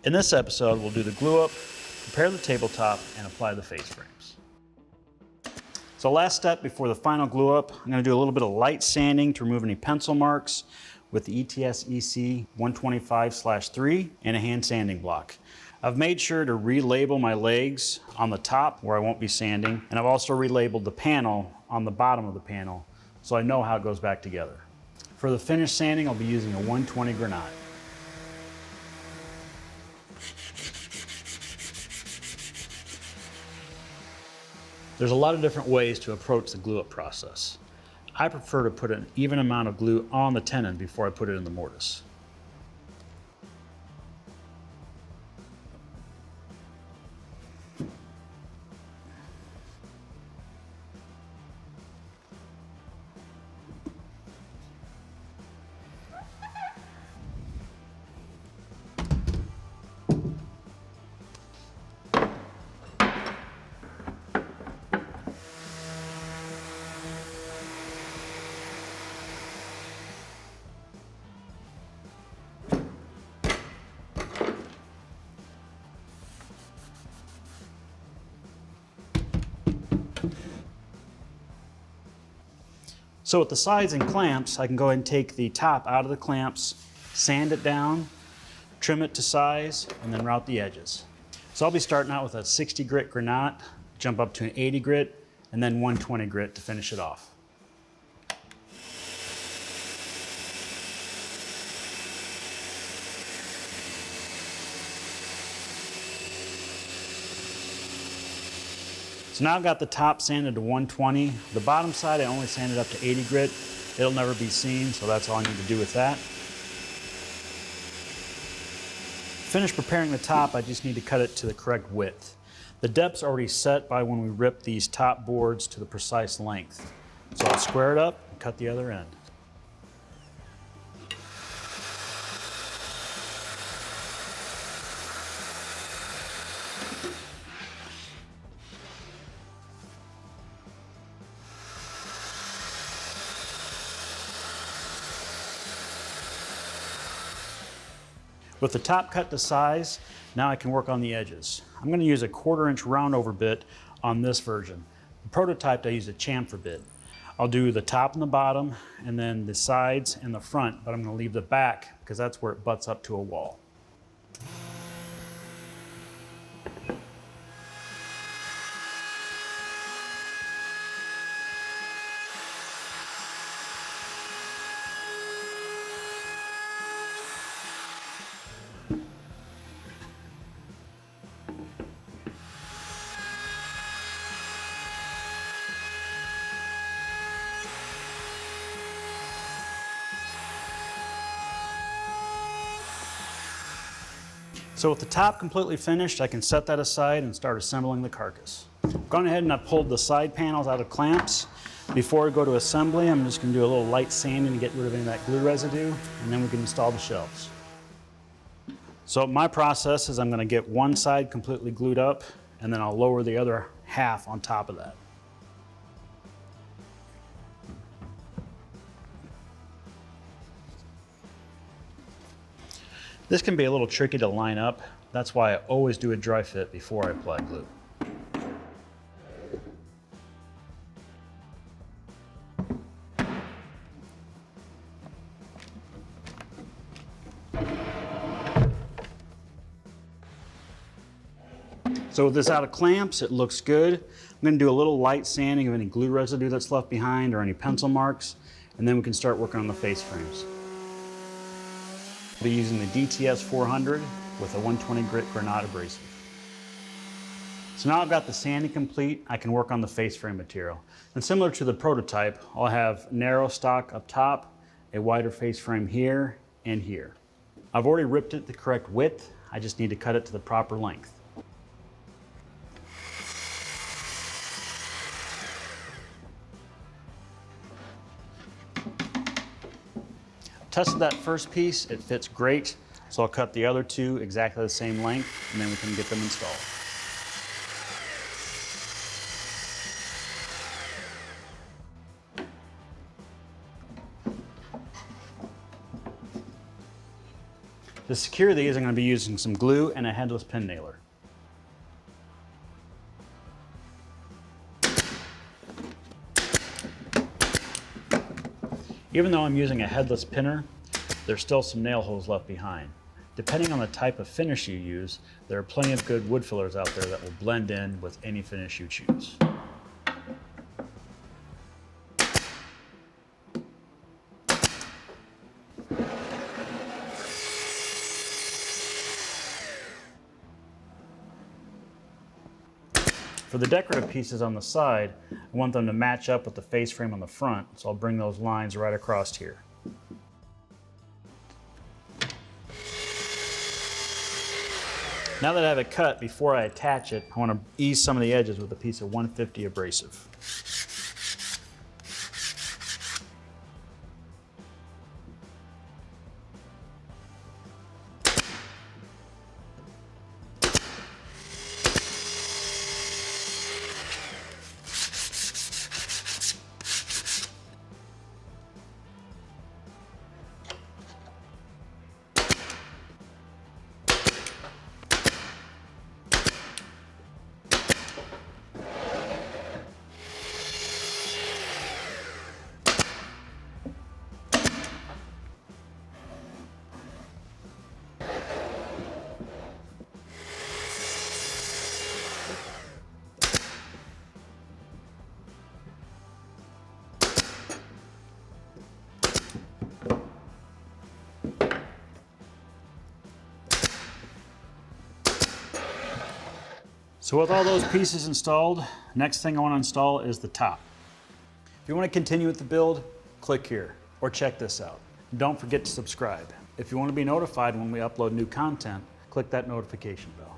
In this episode, we'll do the glue up, prepare the tabletop, and apply the face frames. So last step before the final glue up, I'm going to do a little bit of light sanding to remove any pencil marks with the ETS EC 125/3 and a hand sanding block. I've made sure to relabel my legs on the top where I won't be sanding, and I've also relabeled the panel on the bottom of the panel so I know how it goes back together. For the finish sanding, I'll be using a 120 granite. There's a lot of different ways to approach the glue-up process. I prefer to put an even amount of glue on the tenon before I put it in the mortise. So with the sides and clamps, I can go ahead and take the top out of the clamps, sand it down, trim it to size, and then route the edges. So I'll be starting out with a 60 grit granite, jump up to an 80 grit, and then 120 grit to finish it off. So now I've got the top sanded to 120. The bottom side I only sanded up to 80 grit. It'll never be seen, so that's all I need to do with that. Finish preparing the top, I just need to cut it to the correct width. The depth's already set by when we rip these top boards to the precise length. So I'll square it up and cut the other end. With the top cut to size, now I can work on the edges. I'm going to use a 1/4 inch round over bit on this version. The prototype, I use a chamfer bit. I'll do the top and the bottom, and then the sides and the front, but I'm going to leave the back because that's where it butts up to a wall. So with the top completely finished, I can set that aside and start assembling the carcass. I've gone ahead and I've pulled the side panels out of clamps. Before I go to assembly, I'm just going to do a little light sanding to get rid of any of that glue residue, and then we can install the shelves. So my process is I'm going to get one side completely glued up, and then I'll lower the other half on top of that. This can be a little tricky to line up. That's why I always do a dry fit before I apply glue. So with this out of clamps, it looks good. I'm going to do a little light sanding of any glue residue that's left behind or any pencil marks, and then we can start working on the face frames. I'll be using the DTS 400 with a 120 grit granite abrasive. So now I've got the sanding complete, I can work on the face frame material. And similar to the prototype, I'll have narrow stock up top, a wider face frame here and here. I've already ripped it the correct width, I just need to cut it to the proper length. Tested that first piece, it fits great, so I'll cut the other two exactly the same length, and then we can get them installed. To secure these, I'm going to be using some glue and a headless pin nailer. Even though I'm using a headless pinner, there's still some nail holes left behind. Depending on the type of finish you use, there are plenty of good wood fillers out there that will blend in with any finish you choose. For the decorative pieces on the side, I want them to match up with the face frame on the front, so I'll bring those lines right across here. Now that I have it cut, before I attach it, I want to ease some of the edges with a piece of 150 abrasive. So with all those pieces installed, next thing I want to install is the top. If you want to continue with the build, click here or check this out. Don't forget to subscribe. If you want to be notified when we upload new content, click that notification bell.